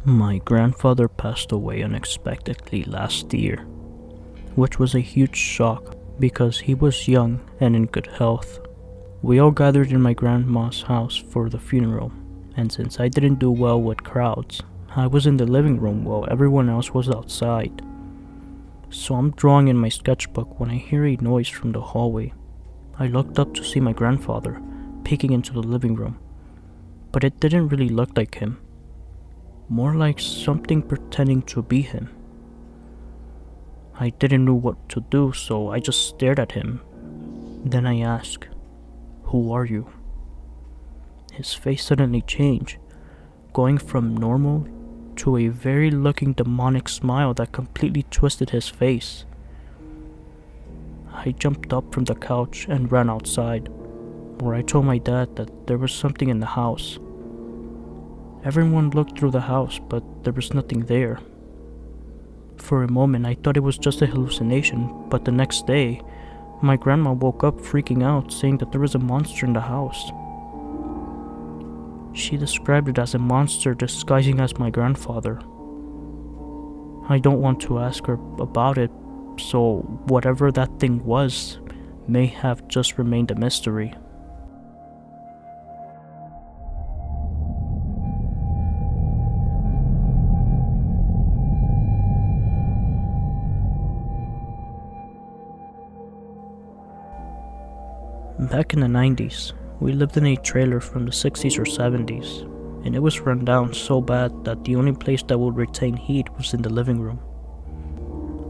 My grandfather passed away unexpectedly last year, which was a huge shock because he was young and in good health. We all gathered in my grandma's house for the funeral, and since I didn't do well with crowds, I was in the living room while everyone else was outside. So I'm drawing in my sketchbook when I hear a noise from the hallway. I looked up to see my grandfather peeking into the living room, but it didn't really look like him. More like something pretending to be him. I didn't know what to do, so I just stared at him. Then I asked, "Who are you?" His face suddenly changed, going from normal to a very looking demonic smile that completely twisted his face. I jumped up from the couch and ran outside, where I told my dad that there was something in the house. Everyone looked through the house, but there was nothing there. For a moment, I thought it was just a hallucination, but the next day, my grandma woke up freaking out, saying that there was a monster in the house. She described it as a monster disguising as my grandfather. I don't want to ask her about it, so whatever that thing was may have just remained a mystery. Back in the 90s, we lived in a trailer from the 60s or 70s, and it was run down so bad that the only place that would retain heat was in the living room.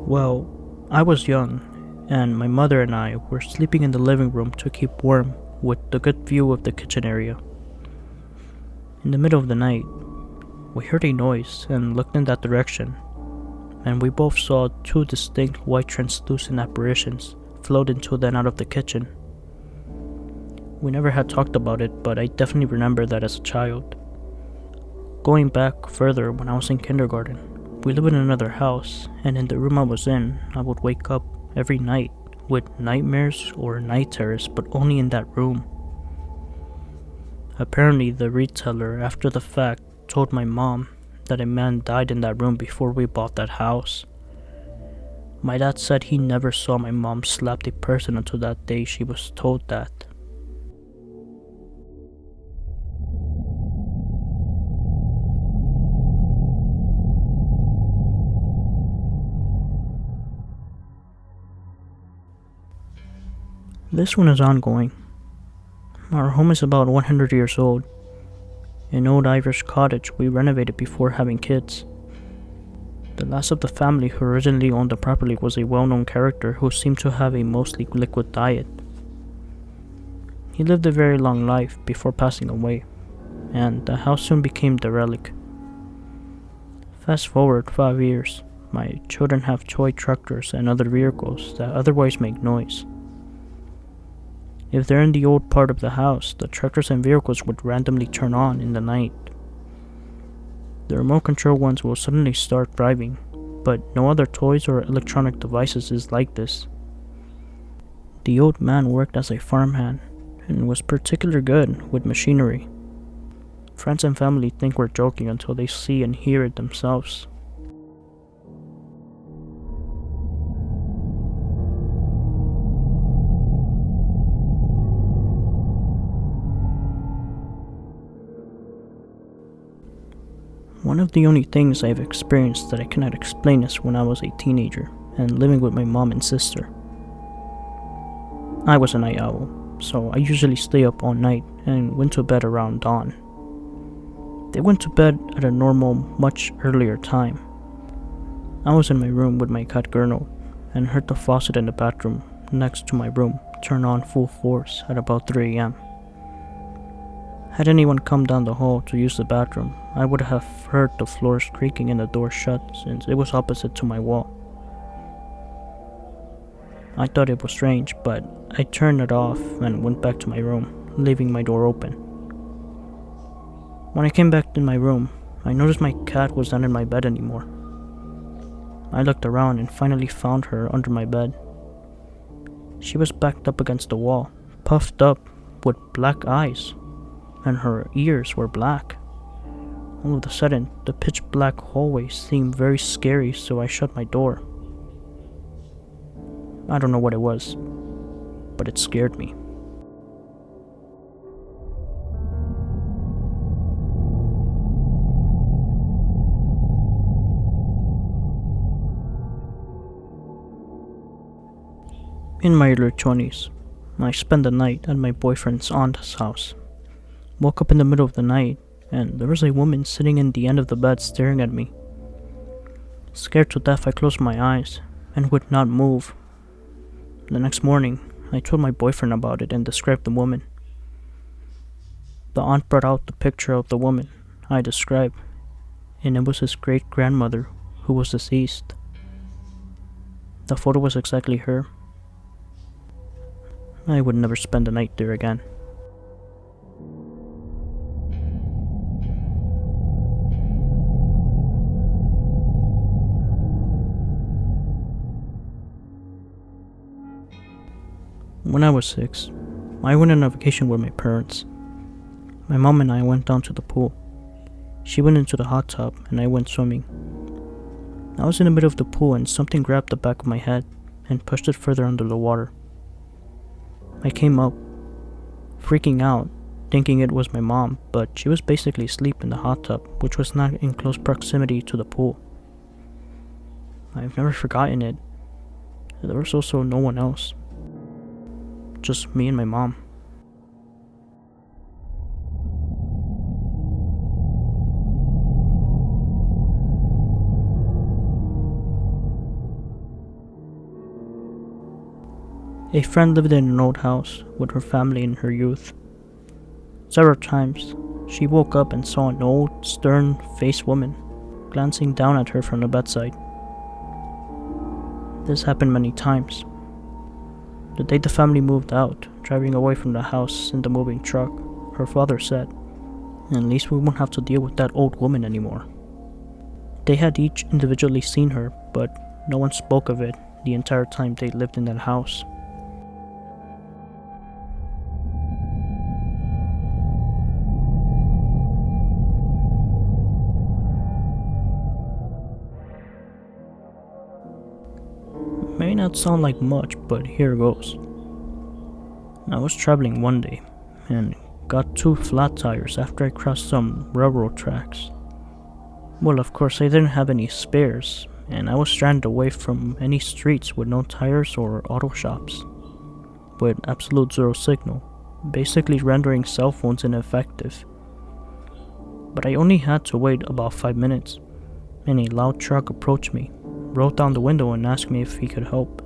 Well, I was young, and my mother and I were sleeping in the living room to keep warm with the good view of the kitchen area. In the middle of the night, we heard a noise and looked in that direction, and we both saw two distinct white translucent apparitions float into then out of the kitchen. We never had talked about it, but I definitely remember that as a child. Going back further, when I was in kindergarten, we lived in another house, and in the room I was in, I would wake up every night with nightmares or night terrors, but only in that room. Apparently, the retailer, after the fact, told my mom that a man died in that room before we bought that house. My dad said he never saw my mom slap a person until that day she was told that. This one is ongoing. Our home is about 100 years old. An old Irish cottage we renovated before having kids. The last of the family who originally owned the property was a well-known character who seemed to have a mostly liquid diet. He lived a very long life before passing away, and the house soon became derelict. Fast forward 5 years, my children have toy tractors and other vehicles that otherwise make noise. If they're in the old part of the house, the tractors and vehicles would randomly turn on in the night. The remote control ones will suddenly start driving, but no other toys or electronic devices is like this. The old man worked as a farmhand and was particularly good with machinery. Friends and family think we're joking until they see and hear it themselves. One of the only things I've experienced that I cannot explain is when I was a teenager and living with my mom and sister. I was a night owl, so I usually stay up all night and went to bed around dawn. They went to bed at a normal, much earlier time. I was in my room with my cat Gernot and heard the faucet in the bathroom next to my room turn on full force at about 3 a.m. Had anyone come down the hall to use the bathroom, I would have heard the floors creaking and the door shut since it was opposite to my wall. I thought it was strange, but I turned it off and went back to my room, leaving my door open. When I came back in my room, I noticed my cat was not in my bed anymore. I looked around and finally found her under my bed. She was backed up against the wall, puffed up with black eyes, and her ears were black. All of a sudden, the pitch black hallway seemed very scary, so I shut my door. I don't know what it was, but it scared me. In my early 20s, I spent the night at my boyfriend's aunt's house. Woke up in the middle of the night, and there was a woman sitting in the end of the bed staring at me. Scared to death, I closed my eyes and would not move. The next morning, I told my boyfriend about it and described the woman. The aunt brought out the picture of the woman I described, and it was his great-grandmother who was deceased. The photo was exactly her. I would never spend the night there again. When I was 6, I went on a vacation with my parents. My mom and I went down to the pool. She went into the hot tub and I went swimming. I was in the middle of the pool and something grabbed the back of my head and pushed it further under the water. I came up, freaking out, thinking it was my mom, but she was basically asleep in the hot tub, which was not in close proximity to the pool. I've never forgotten it. There was also no one else. Just me and my mom. A friend lived in an old house with her family in her youth. Several times, she woke up and saw an old, stern-faced woman glancing down at her from the bedside. This happened many times. The day the family moved out, driving away from the house in the moving truck, her father said, "At least we won't have to deal with that old woman anymore." They had each individually seen her, but no one spoke of it the entire time they lived in that house. May not sound like much, but here goes. I was traveling one day and got 2 flat tires after I crossed some railroad tracks. Well, of course, I didn't have any spares, and I was stranded away from any streets with no tires or auto shops, with absolute zero signal, basically rendering cell phones ineffective. But I only had to wait about 5 minutes, and a loud truck approached me, rolled down the window and asked me if he could help.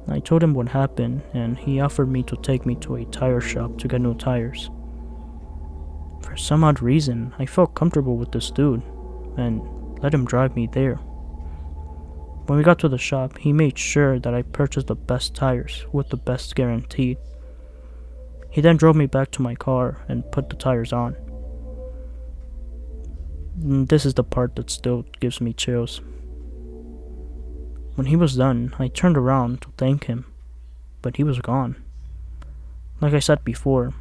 I told him what happened, and he offered me to take me to a tire shop to get new tires. For some odd reason, I felt comfortable with this dude, and let him drive me there. When we got to the shop, he made sure that I purchased the best tires with the best guaranteed. He then drove me back to my car and put the tires on. And this is the part that still gives me chills. When he was done, I turned around to thank him, but he was gone. Like I said before,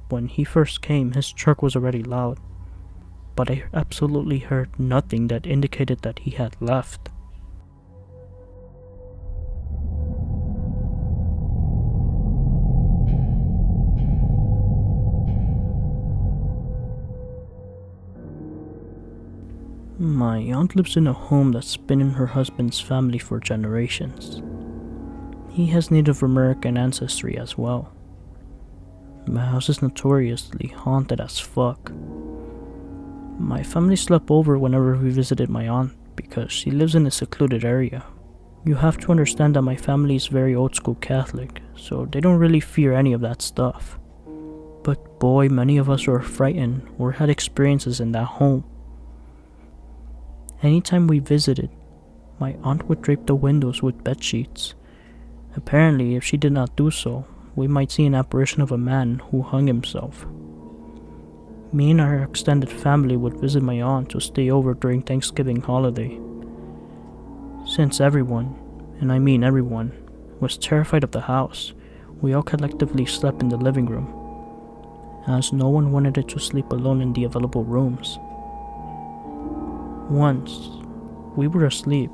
when he first came, his truck was already loud, but I absolutely heard nothing that indicated that he had left. My aunt lives in a home that's been in her husband's family for generations. He has Native American ancestry as well. My house is notoriously haunted as fuck. My family slept over whenever we visited my aunt because she lives in a secluded area. You have to understand that my family is very old school Catholic, so they don't really fear any of that stuff. But boy, many of us were frightened or had experiences in that home. Anytime we visited, my aunt would drape the windows with bed sheets. Apparently, if she did not do so, we might see an apparition of a man who hung himself. Me and our extended family would visit my aunt to stay over during Thanksgiving holiday. Since everyone, and I mean everyone, was terrified of the house, we all collectively slept in the living room, as no one wanted it to sleep alone in the available rooms. Once, we were asleep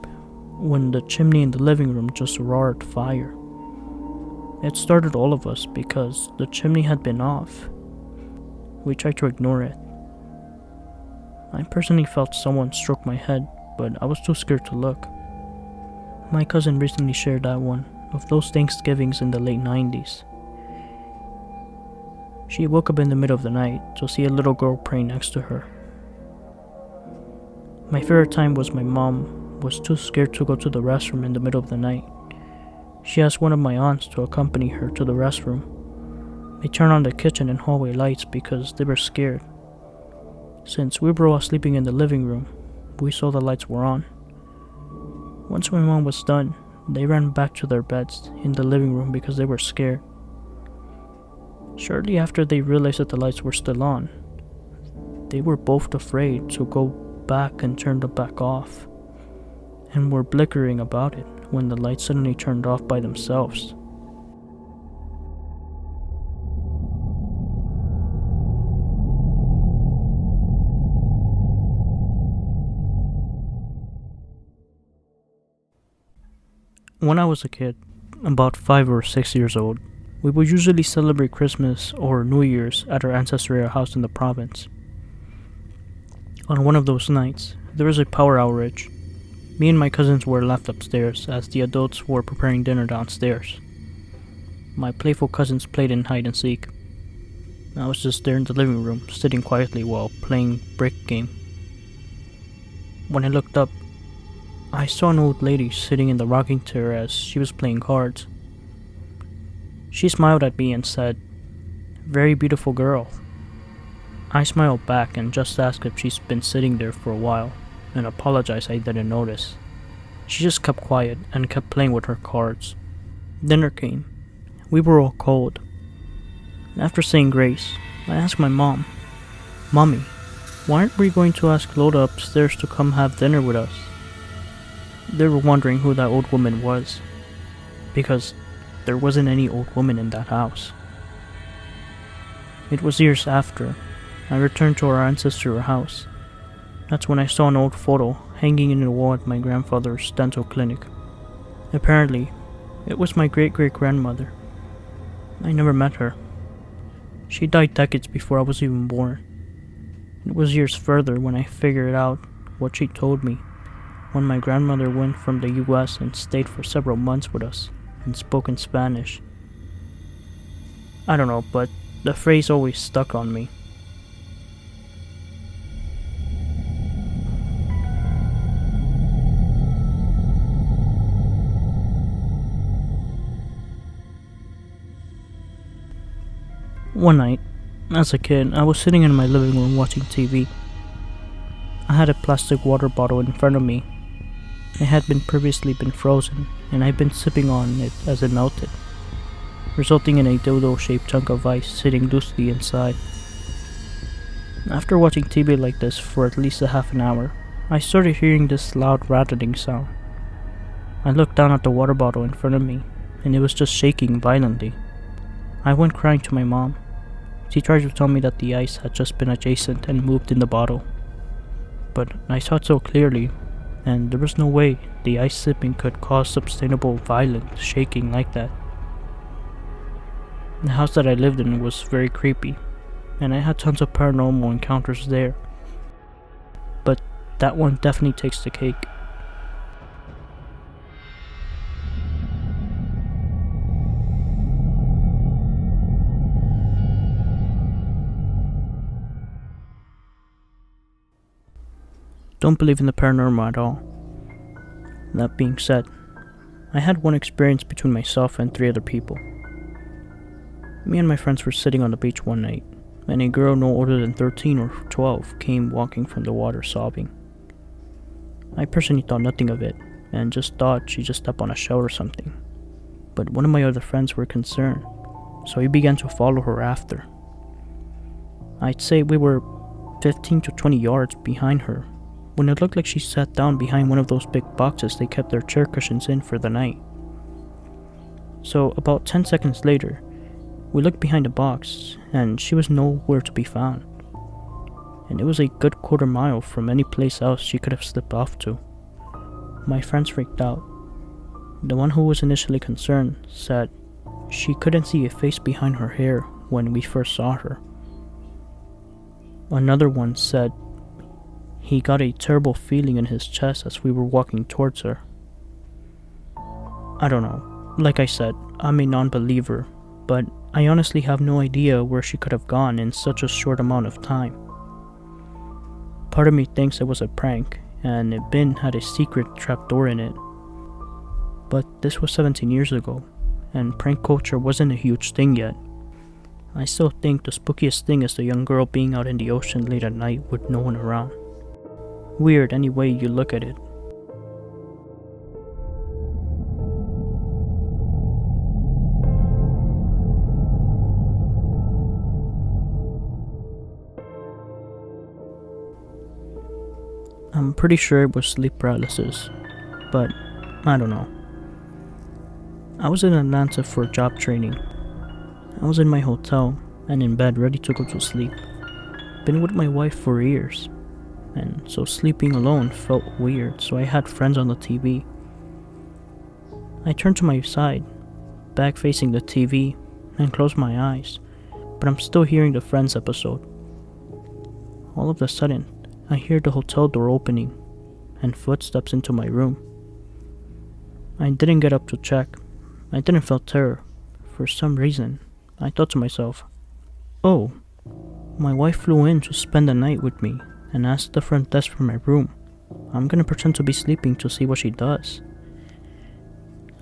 when the chimney in the living room just roared fire. It startled all of us because the chimney had been off. We tried to ignore it. I personally felt someone stroke my head, but I was too scared to look. My cousin recently shared that one of those Thanksgivings in the late 90s. She woke up in the middle of the night to see a little girl praying next to her. My favorite time was my mom was too scared to go to the restroom in the middle of the night. She asked one of my aunts to accompany her to the restroom. They turned on the kitchen and hallway lights because they were scared. Since we were all sleeping in the living room, we saw the lights were on. Once my mom was done, they ran back to their beds in the living room because they were scared. Shortly after they realized that the lights were still on, they were both afraid to go back and turn them back off, and were bickering about it when the lights suddenly turned off by themselves. When I was a kid, about 5 or 6 years old, we would usually celebrate Christmas or New Year's at our ancestral house in the province. On one of those nights, there was a power outage. Me and my cousins were left upstairs as the adults were preparing dinner downstairs. My playful cousins played in hide and seek. I was just there in the living room, sitting quietly while playing brick game. When I looked up, I saw an old lady sitting in the rocking chair as she was playing cards. She smiled at me and said, "Very beautiful girl." I smiled back and just asked if she's been sitting there for a while, and apologized I didn't notice. She just kept quiet and kept playing with her cards. Dinner came. We were all cold. After saying grace, I asked my mom, "Mommy, why aren't we going to ask Loda upstairs to come have dinner with us?" They were wondering who that old woman was, because there wasn't any old woman in that house. It was years after I returned to our ancestral house. That's when I saw an old photo hanging in the wall at my grandfather's dental clinic. Apparently, it was my great-great-grandmother. I never met her. She died decades before I was even born. It was years further when I figured out what she told me when my grandmother went from the US and stayed for several months with us and spoke in Spanish. I don't know, but the phrase always stuck on me. One night, as a kid, I was sitting in my living room watching TV. I had a plastic water bottle in front of me. It had previously been frozen, and I'd been sipping on it as it melted, resulting in a dildo-shaped chunk of ice sitting loosely inside. After watching TV like this for at least a half an hour, I started hearing this loud rattling sound. I looked down at the water bottle in front of me, and it was just shaking violently. I went crying to my mom. She tried to tell me that the ice had just been adjacent and moved in the bottle. But I saw it so clearly, and there was no way the ice sipping could cause sustainable violent shaking like that. The house that I lived in was very creepy, and I had tons of paranormal encounters there. But that one definitely takes the cake. Don't believe in the paranormal at all. That being said, I had one experience between myself and 3 other people. Me and my friends were sitting on the beach one night, and a girl no older than 13 or 12 came walking from the water sobbing. I personally thought nothing of it, and just thought she just stepped on a shell or something. But one of my other friends were concerned, so he began to follow her after. I'd say we were 15 to 20 yards behind her, when it looked like she sat down behind one of those big boxes they kept their chair cushions in for the night. So about 10 seconds later, we looked behind the box, and she was nowhere to be found. and it was a good quarter mile from any place else she could have slipped off to. My friends freaked out. The one who was initially concerned said she couldn't see a face behind her hair when we first saw her. Another one said he got a terrible feeling in his chest as we were walking towards her. I don't know. Like I said, I'm a non-believer, but I honestly have no idea where she could have gone in such a short amount of time. Part of me thinks it was a prank, and the bin had a secret trapdoor in it. But this was 17 years ago, and prank culture wasn't a huge thing yet. I still think the spookiest thing is the young girl being out in the ocean late at night with no one around. Weird any way you look at it. I'm pretty sure it was sleep paralysis, but I don't know. I was in Atlanta for job training. I was in my hotel and in bed ready to go to sleep. Been with my wife for years, and so sleeping alone felt weird, so I had friends on the TV. I turned to my side, back facing the TV, and closed my eyes, but I'm still hearing the Friends episode. All of a sudden, I hear the hotel door opening and footsteps into my room. I didn't get up to check. I didn't feel terror. For some reason, I thought to myself, oh, my wife flew in to spend the night with me and asked the front desk for my room. I'm gonna pretend to be sleeping to see what she does.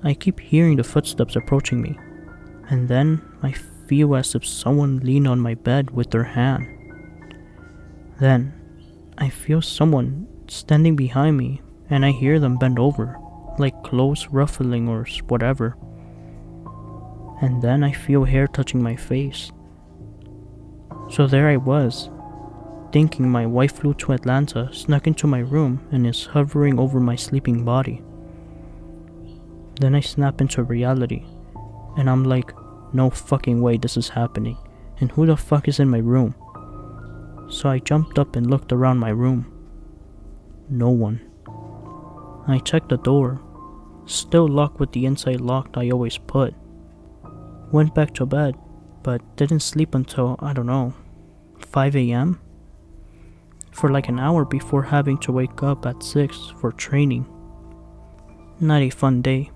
I keep hearing the footsteps approaching me, and then I feel as if someone leaned on my bed with their hand. Then, I feel someone standing behind me, and I hear them bend over, like clothes ruffling or whatever. And then I feel hair touching my face. So there I was, thinking my wife flew to Atlanta, snuck into my room, and is hovering over my sleeping body. Then I snap into reality, and I'm like, no fucking way this is happening, and who the fuck is in my room? So I jumped up and looked around my room. No one. I checked the door, still locked with the inside lock I always put. Went back to bed, but didn't sleep until, 5 a.m? For like an hour before having to wake up at 6 for training. Not a fun day.